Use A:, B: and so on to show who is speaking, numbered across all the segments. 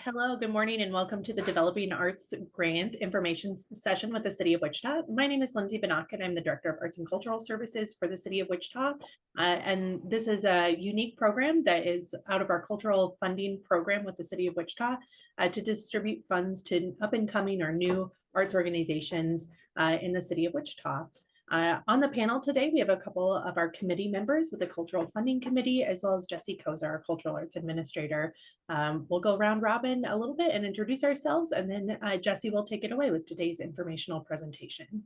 A: Hello, good morning, and welcome to the Developing Arts Grant Information Session with the City of Wichita. My name is Lindsay Banach, and I'm the Director of Arts and Cultural Services for the City of Wichita. And this is a unique program that is out of our cultural funding program with the City of Wichita to distribute funds to up-and-coming or new arts organizations in the City of Wichita. On the panel today, we have a couple of our committee members with the Cultural Funding Committee, as well as Jesse Koza, our Cultural Arts Administrator. We'll go round robin a little bit and introduce ourselves, and then Jesse will take it away with today's informational presentation.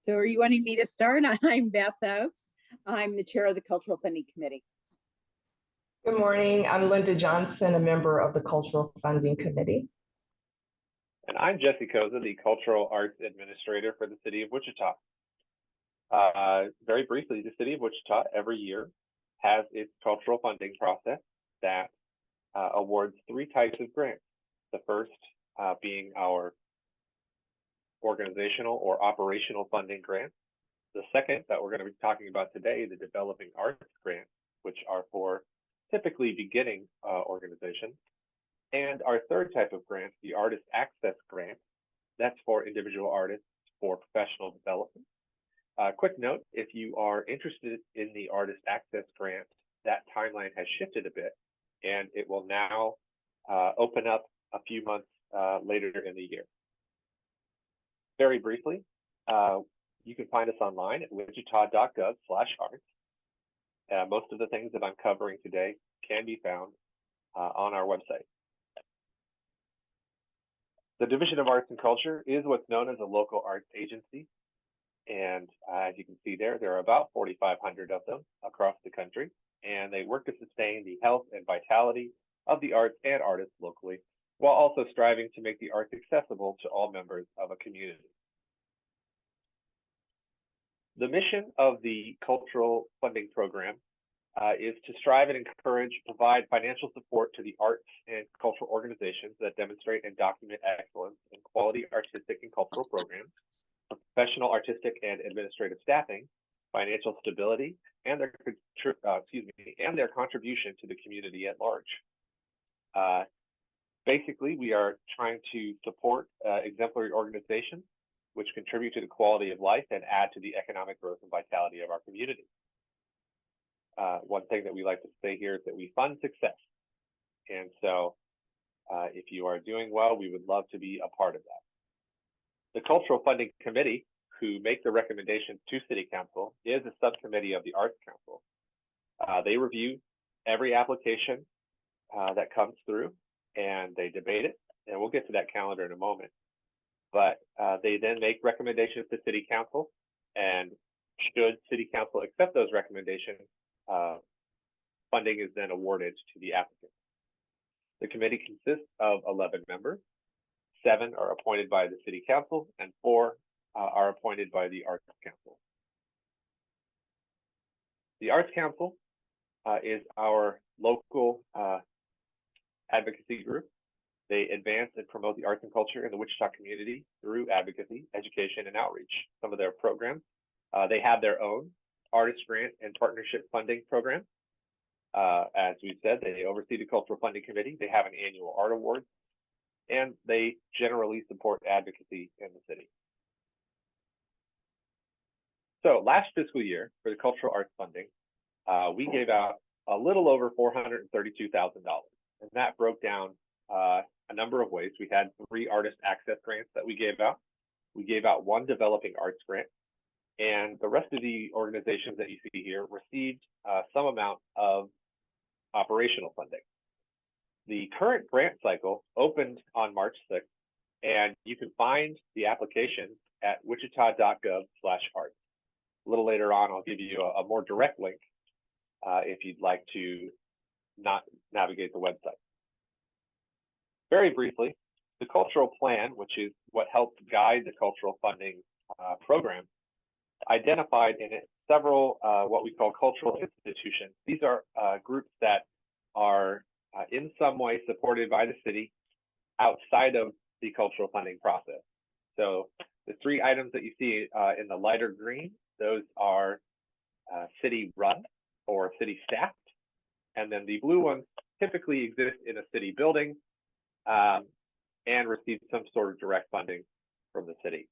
B: So are you wanting me to start? I'm Beth Oakes. I'm the chair of the Cultural Funding Committee.
C: Good morning. I'm Linda Johnson, a member of the Cultural Funding Committee.
D: And I'm Jesse Koza, the Cultural Arts Administrator for the City of Wichita. Very briefly, the City of Wichita every year has its cultural funding process that awards three types of grants. The first being our organizational or operational funding grants. The second that we're going to be talking about today, the Developing Arts grants, which are for typically beginning organizations. And our third type of grant, the Artist Access Grant, that's for individual artists for professional development. Quick note, if you are interested in the Artist Access Grant, that timeline has shifted a bit, and it will now open up a few months later in the year. Very briefly, you can find us online at wichita.gov/arts. Most of the things that I'm covering today can be found on our website. The Division of Arts and Culture is what's known as a local arts agency. And as you can see there are about 4,500 of them across the country, and they work to sustain the health and vitality of the arts and artists locally, while also striving to make the arts accessible to all members of a community. The mission of the Cultural Funding Program is to strive and encourage, provide financial support to the arts and cultural organizations that demonstrate and document excellence in quality artistic and cultural programs, professional artistic and administrative staffing, financial stability, and their contribution to the community at large. Basically, we are trying to support exemplary organizations which contribute to the quality of life and add to the economic growth and vitality of our community. One thing that we like to say here is that we fund success. And so if you are doing well, we would love to be a part of that. The Cultural Funding Committee, who make the recommendations to City Council, is a subcommittee of the Arts Council. They review every application that comes through, and they debate it. And we'll get to that calendar in a moment. But they then make recommendations to City Council, and should City Council accept those recommendations, funding is then awarded to the applicant. The committee consists of 11 members. 7 are appointed by the City Council, and 4 are appointed by the Arts Council. The Arts Council is our local advocacy group. They advance and promote the arts and culture in the Wichita community through advocacy, education, and outreach. Some of their programs, they have their own artist grant and partnership funding program. As we said, they oversee the Cultural Funding Committee. They have an annual art award, and they generally support advocacy in the city. So last fiscal year for the cultural arts funding, we gave out a little over $432,000, and that broke down a number of ways. We had 3 artist access grants that we gave out. We gave out 1 developing arts grant, and the rest of the organizations that you see here received some amount of operational funding. The current grant cycle opened on March 6th, and you can find the application at wichita.gov/arts. A little later on, I'll give you a more direct link if you'd like to not navigate the website. Very briefly, the cultural plan, which is what helps guide the cultural funding program, identified in it several what we call cultural institutions. These are groups that are in some way supported by the city outside of the cultural funding process. So the 3 items that you see in the lighter green, those are city run or city staffed. And then the blue ones typically exist in a city building and receive some sort of direct funding from the city.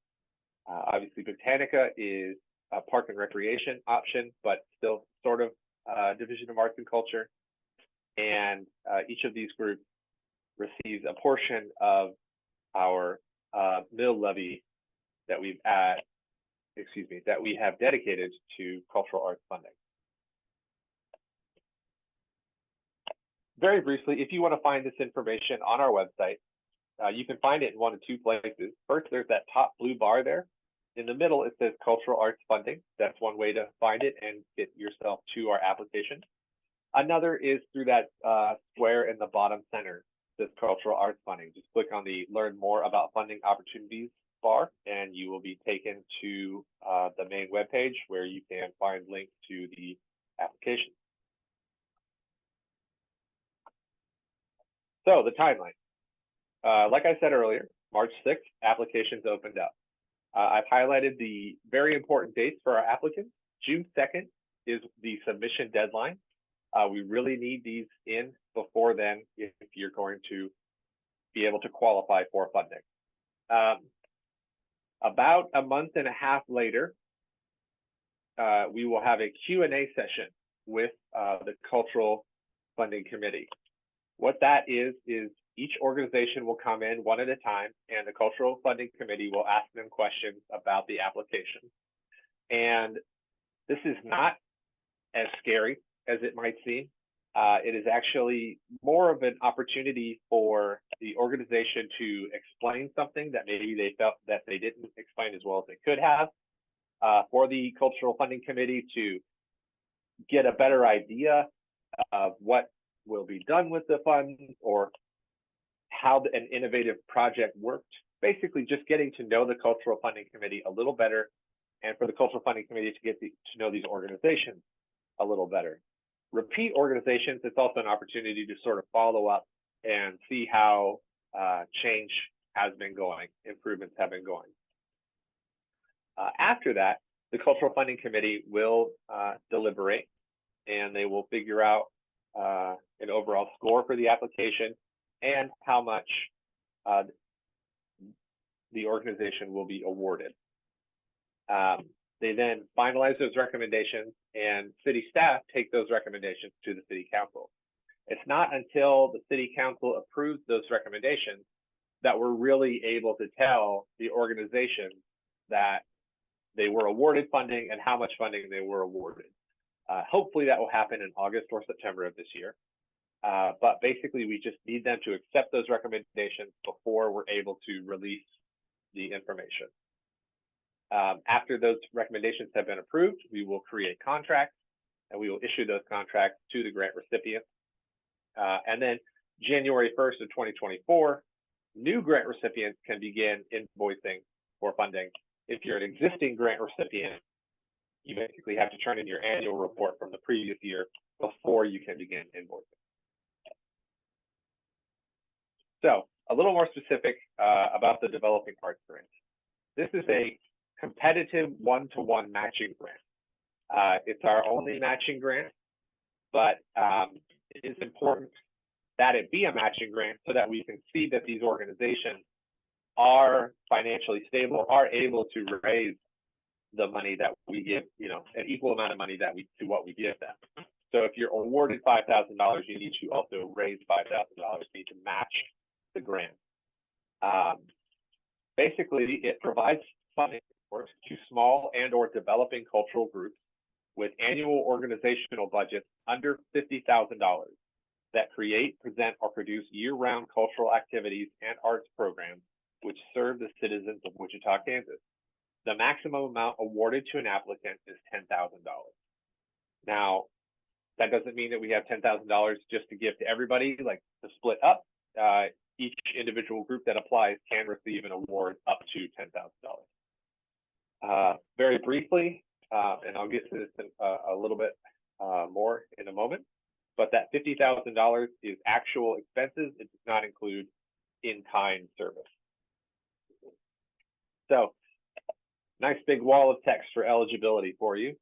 D: Obviously, Botanica is a park and recreation option, but still sort of Division of Arts and Culture. And each of these groups receives a portion of our mill levy that we have dedicated to cultural arts funding. Very briefly, if you want to find this information on our website, you can find it in one of two places. First, there's that top blue bar there. In the middle, it says cultural arts funding. That's one way to find it and get yourself to our application. Another is through that square in the bottom center, it says cultural arts funding. Just click on the learn more about funding opportunities bar, and you will be taken to the main webpage where you can find links to the application. So the timeline. Like I said earlier, March 6th, applications opened up. I've highlighted the very important dates for our applicants. June 2nd is the submission deadline. We really need these in before then if you're going to be able to qualify for funding. About a month and a half later, we will have a Q&A session with the Cultural Funding Committee. What that is each organization will come in one at a time, and the Cultural Funding Committee will ask them questions about the application. And this is not as scary as it might seem. It is actually more of an opportunity for the organization to explain something that maybe they felt that they didn't explain as well as they could have, for the Cultural Funding Committee to get a better idea of what will be done with the funds or how an innovative project worked. Basically, just getting to know the Cultural Funding Committee a little better, and for the Cultural Funding Committee to get to know these organizations a little better. Repeat organizations, it's also an opportunity to sort of follow up and see how change has been going, improvements have been going. After that, the Cultural Funding Committee will deliberate, and they will figure out an overall score for the application and how much the organization will be awarded. They then finalize those recommendations, and city staff take those recommendations to the city council. It's not until the city council approves those recommendations that we're really able to tell the organization that they were awarded funding and how much funding they were awarded. Hopefully that will happen in August or September of this year. But basically, we just need them to accept those recommendations before we're able to release the information. After those recommendations have been approved, we will create contracts, and we will issue those contracts to the grant recipient. And then January 1st of 2024, new grant recipients can begin invoicing for funding. If you're an existing grant recipient, you basically have to turn in your annual report from the previous year before you can begin invoicing. So a little more specific about the Developing Arts Grant. This is a competitive one-to-one matching grant. It's our only matching grant, but it is important that it be a matching grant so that we can see that these organizations are financially stable, are able to raise the money that we give, an equal amount of money that we to what we give them. So if you're awarded $5,000, you need to also raise $5,000. You need to match the grant. Basically, it provides funding to small and or developing cultural groups with annual organizational budgets under $50,000 that create, present, or produce year-round cultural activities and arts programs which serve the citizens of Wichita, Kansas. The maximum amount awarded to an applicant is $10,000. Now, that doesn't mean that we have $10,000 just to give to everybody, like to split up. Each individual group that applies can receive an award up to $10,000. Very briefly, and I'll get to this in a little bit more in a moment, but that $50,000 is actual expenses. It does not include in-kind service. So, nice big wall of text for eligibility for you.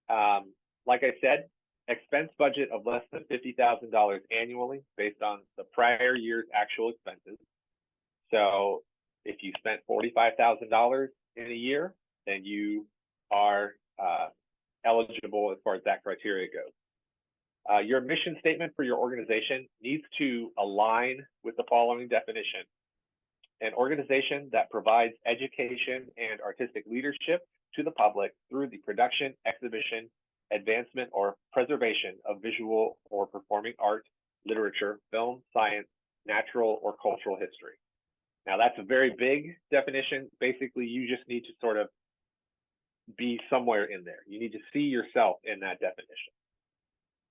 D: Like I said, expense budget of less than $50,000 annually based on the prior year's actual expenses. So if you spent $45,000 in a year, then you are eligible as far as that criteria goes. Your mission statement for your organization needs to align with the following definition: an organization that provides education and artistic leadership to the public through the production, exhibition, advancement, or preservation of visual or performing art, literature, film, science, natural, or cultural history. Now, that's a very big definition. Basically, you just need to sort of be somewhere in there. You need to see yourself in that definition.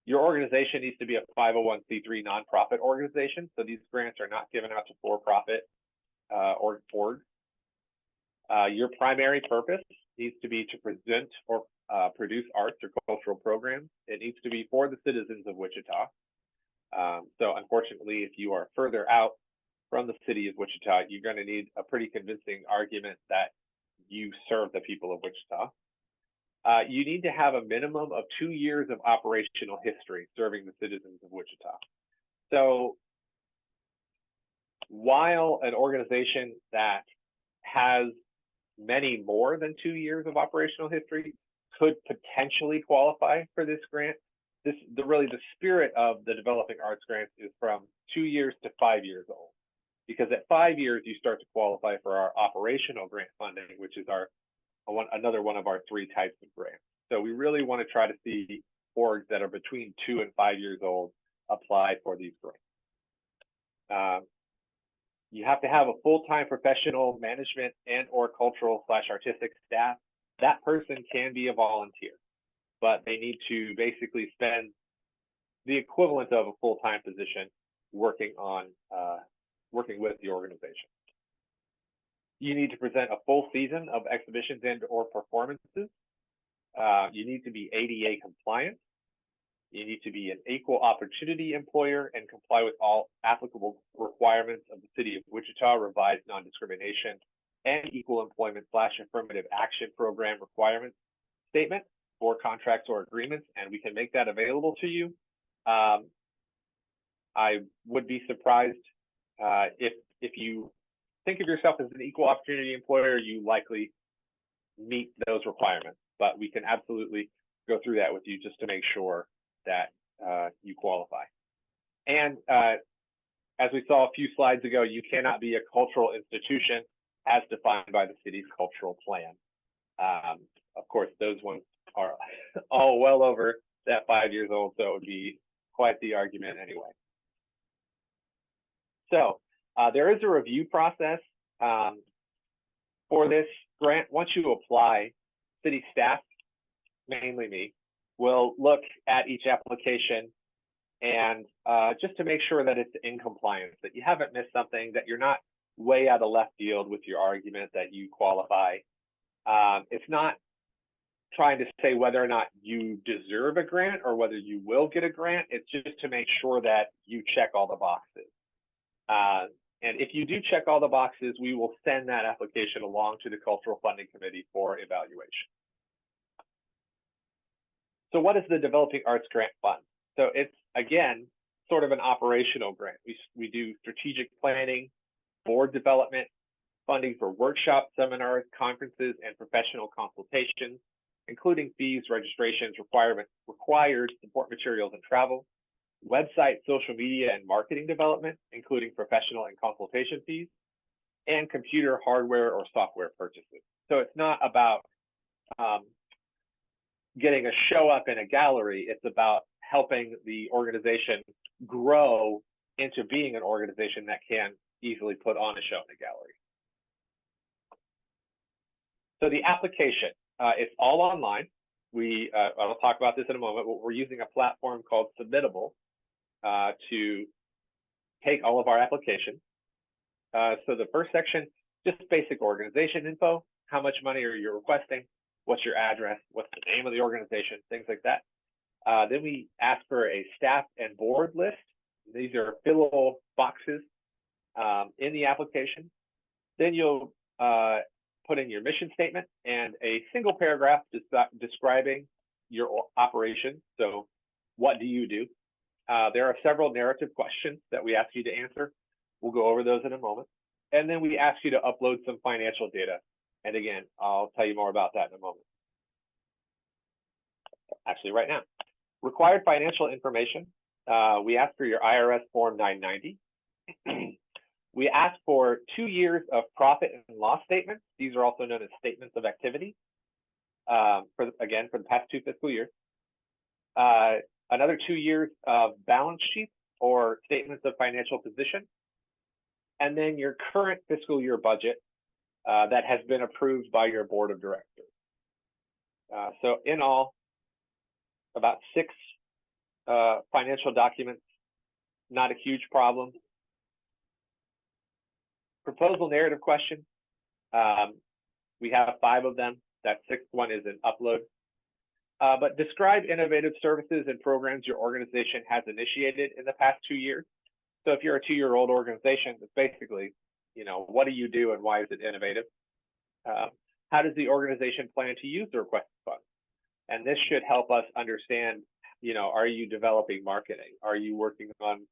D: Your organization needs to be a 501c3 nonprofit organization. So these grants are not given out to for-profit or boards. Your primary purpose needs to be to present or produce arts or cultural programs. It needs to be for the citizens of Wichita. So unfortunately, if you are further out from the city of Wichita, you're going to need a pretty convincing argument that you serve the people of Wichita. You need to have a minimum of 2 years of operational history serving the citizens of Wichita. So while an organization that has many more than 2 years of operational history could potentially qualify for this grant, really the spirit of the Developing Arts Grants is from 2 years to 5 years old. Because at 5 years, you start to qualify for our operational grant funding, which is another one of our 3 types of grants. So we really want to try to see orgs that are between 2 and 5 years old apply for these grants. You have to have a full-time professional management and or cultural/artistic staff. That person can be a volunteer, but they need to basically spend the equivalent of a full-time position working with the organization. You need to present a full season of exhibitions and or performances. You need to be ADA compliant. You need to be an equal opportunity employer and comply with all applicable requirements of the City of Wichita Revised Non-Discrimination and Equal Employment/Affirmative Action Program requirements statement for contracts or agreements, and we can make that available to you. I would be surprised if you think of yourself as an equal opportunity employer, you likely meet those requirements, but we can absolutely go through that with you just to make sure that you qualify. And as we saw a few slides ago, you cannot be a cultural institution as defined by the city's cultural plan. Of course, those ones are all well over that 5 years old, so it would be quite the argument anyway. So there is a review process for this grant. Once you apply, city staff, mainly me, will look at each application and just to make sure that it's in compliance, that you haven't missed something, that you're not way out of left field with your argument that you qualify. It's not trying to say whether or not you deserve a grant or whether you will get a grant. It's just to make sure that you check all the boxes. And if you do check all the boxes, we will send that application along to the Cultural Funding Committee for evaluation. So what is the Developing Arts Grant Fund? So it's, again, sort of an operational grant. We do strategic planning, board development, funding for workshops, seminars, conferences, and professional consultations, including fees, registrations, required support materials and travel, website, social media, and marketing development, including professional and consultation fees, and computer hardware or software purchases. So it's not about getting a show up in a gallery. It's about helping the organization grow into being an organization that can easily put on a show in a gallery. So the application, it's all online. I'll talk about this in a moment, but we're using a platform called Submittable to take all of our applications. So the first section, just basic organization info. How much money are you requesting? What's your address? What's the name of the organization? Things like that. Then we ask for a staff and board list. These are fillable boxes in the application. Then you'll put in your mission statement and a single paragraph describing your operation. So what do you do? There are several narrative questions that we ask you to answer. We'll go over those in a moment. And then we ask you to upload some financial data. And again, I'll tell you more about that in a moment. Actually, right now. Required financial information. We ask for your IRS Form 990. We ask for 2 years of profit and loss statements. These are also known as statements of activity. For the past 2 fiscal years. Another 2 years of balance sheets or statements of financial position. And then your current fiscal year budget that has been approved by your board of directors. So in all, about 6 financial documents, not a huge problem. Proposal narrative question. We have 5 of them. That 6th one is an upload. But describe innovative services and programs your organization has initiated in the past 2 years. So if you're a 2-year-old organization, it's basically, what do you do and why is it innovative? How does the organization plan to use the requested funds? And this should help us understand, are you developing marketing? Are you working on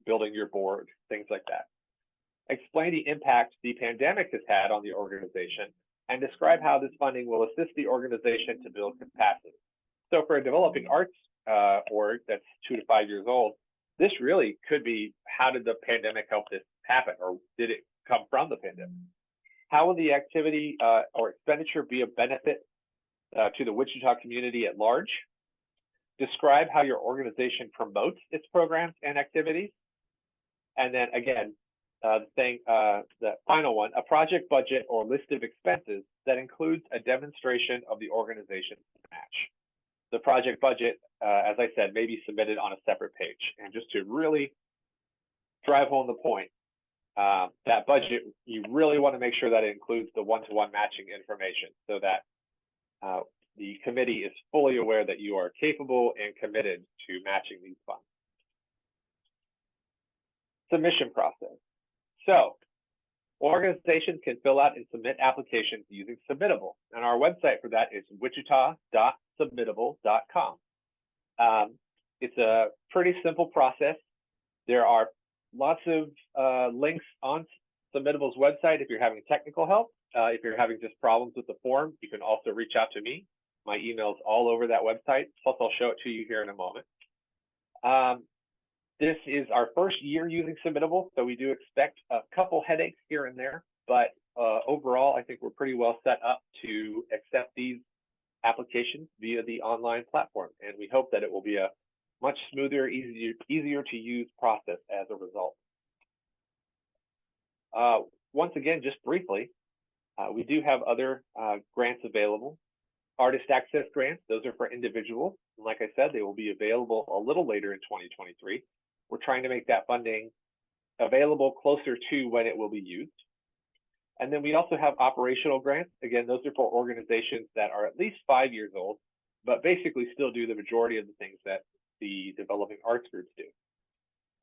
D: building your board? Things like that. Explain the impact the pandemic has had on the organization and describe how this funding will assist the organization to build capacity. So for a developing arts org that's 2 to 5 years old, this really could be, how did the pandemic help this happen, or did it come from the pandemic? How will the activity or expenditure be a benefit to the Wichita community at large? Describe how your organization promotes its programs and activities. And then again, the final one, a project budget or list of expenses that includes a demonstration of the organization's match. The project budget, as I said, may be submitted on a separate page. And just to really drive home the point, that budget, you really want to make sure that it includes the one-to-one matching information so that the committee is fully aware that you are capable and committed to matching these funds. Submission process. So organizations can fill out and submit applications using Submittable. And our website for that is wichita.submittable.com. It's a pretty simple process. There are lots of links on Submittable's website if you're having technical help. If you're having just problems with the form, you can also reach out to me. My email's all over that website. Plus, I'll show it to you here in a moment. This is our first year using Submittable, so we do expect a couple headaches here and there, but overall, I think we're pretty well set up to accept these applications via the online platform, and we hope that it will be a much smoother, easier to use process as a result. Once again, just briefly, we do have other grants available. Artist access grants, those are for individuals. And like I said, they will be available a little later in 2023. We're trying to make that funding available closer to when it will be used. And then we also have operational grants. Again, those are for organizations that are at least 5 years old, but basically still do the majority of the things that the developing arts groups do.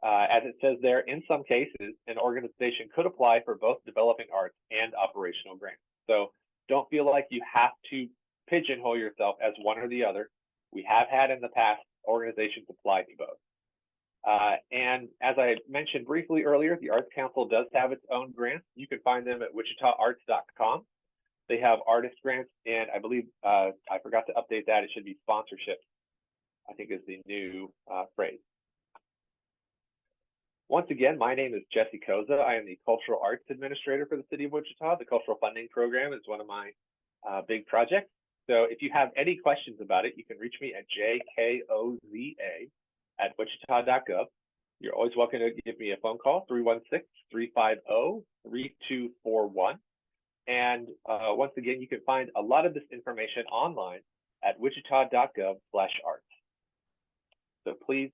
D: As it says there, in some cases, an organization could apply for both developing arts and operational grants. So don't feel like you have to pigeonhole yourself as one or the other. We have had in the past organizations apply to both. And as I mentioned briefly earlier, the Arts Council does have its own grants. You can find them at wichitaarts.com. They have artist grants, and I believe I forgot to update that. It should be sponsorship, I think is the new phrase. Once again, my name is Jesse Koza. I am the Cultural Arts Administrator for the City of Wichita. The Cultural Funding Program is one of my big projects. So if you have any questions about it, you can reach me at jkoza@wichita.gov. You're always welcome to give me a phone call, 316-350-3241. And once again, you can find a lot of this information online at wichita.gov/arts. So please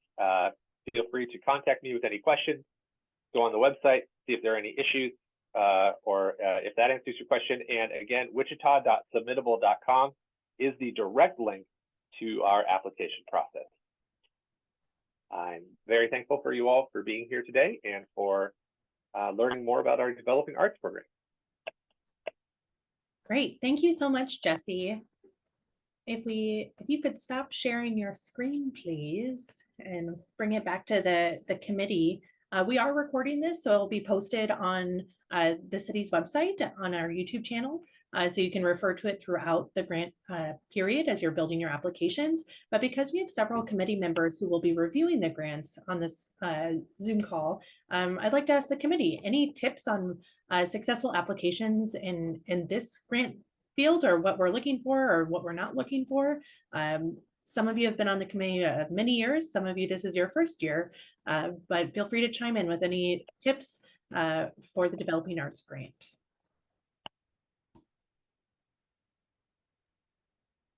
D: feel free to contact me with any questions. Go on the website, see if there are any issues or if that answers your question. And again, wichita.submittable.com is the direct link to our application process. I'm very thankful for you all for being here today and for learning more about our developing arts program.
A: Great. Thank you so much, Jesse. If you could stop sharing your screen, please, and bring it back to the committee. We are recording this, so it'll be posted on the city's website on our YouTube channel. So you can refer to it throughout the grant period as you're building your applications. But because we have several committee members who will be reviewing the grants on this Zoom call, I'd like to ask the committee, any tips on successful applications in this grant field, or what we're looking for or what we're not looking for? Some of you have been on the committee many years, some of you this is your first year, but feel free to chime in with any tips for the Developing Arts Grant.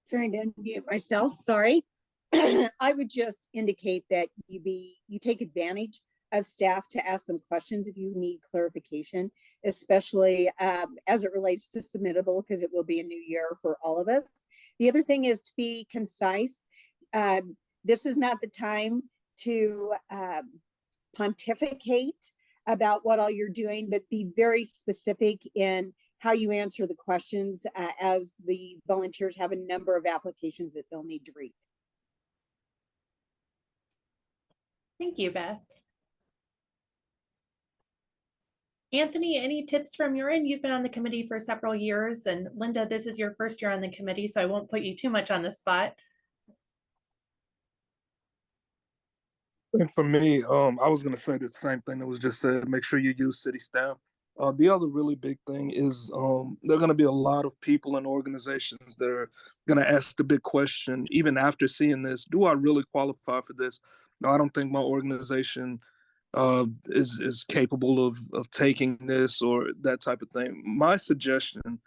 B: Trying to unmute myself, sorry. I would just indicate that you take advantage of staff to ask them questions if you need clarification, especially as it relates to submittable, because it will be a new year for all of us. The other thing is to be concise. This is not the time to pontificate about what all you're doing, but be very specific in how you answer the questions, as the volunteers have a number of applications that they'll need to read.
A: Thank you, Beth. Anthony, any tips from your end? You've been on the committee for several years, and Linda, this is your first year on the committee, so I won't put you too much on the spot.
E: And for me, I was gonna say the same thing that was just said. Make sure you use city staff. The other really big thing is there are going to be a lot of people and organizations that are going to ask the big question, even after seeing this: do I really qualify for this? No, I don't think my organization is capable of taking this, or that type of thing. My suggestion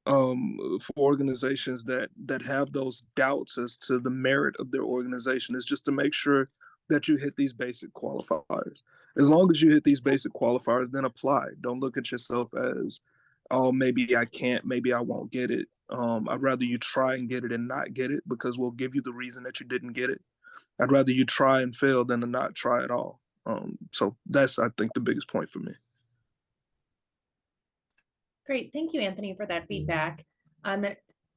E: for organizations that have those doubts as to the merit of their organization is just to make sure that you hit these basic qualifiers. As long as you hit these basic qualifiers, then apply. Don't look at yourself as, oh, maybe I can't, maybe I won't get it. I'd rather you try and get it and not get it, because we'll give you the reason that you didn't get it. I'd rather you try and fail than to not try at all. So that's, I think, the biggest point for me.
A: Great, thank you, Anthony, for that feedback.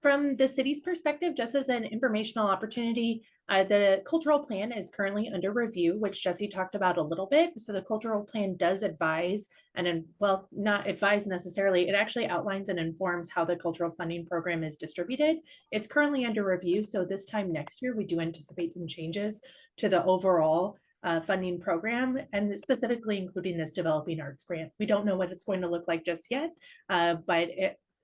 A: From the city's perspective, just as an informational opportunity, the cultural plan is currently under review, which Jesse talked about a little bit. So the cultural plan does advise, and well, not advise necessarily, it actually outlines and informs how the cultural funding program is distributed. It's currently under review, so this time next year, we do anticipate some changes to the overall funding program, and specifically including this Developing Arts Grant. We don't know what it's going to look like just yet, but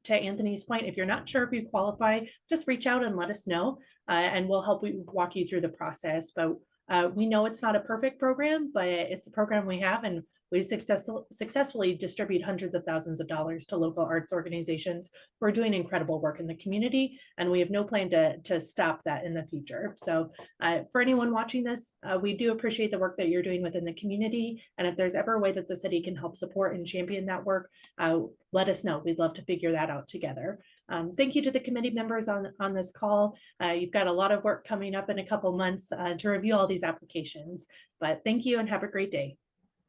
A: to Anthony's point, if you're not sure if you qualify, just reach out and let us know, and we'll help walk you through the process. But we know it's not a perfect program, but it's a program we have, and we successfully distribute hundreds of thousands of dollars to local arts organizations who are doing incredible work in the community, and we have no plan to stop that in the future. So for anyone watching this, we do appreciate the work that you're doing within the community, and if there's ever a way that the city can help support and champion that work, let us know. We'd love to figure that out together. Thank you to the committee members on this call. You've got a lot of work coming up in a couple months to review all these applications, but thank you and have a great day.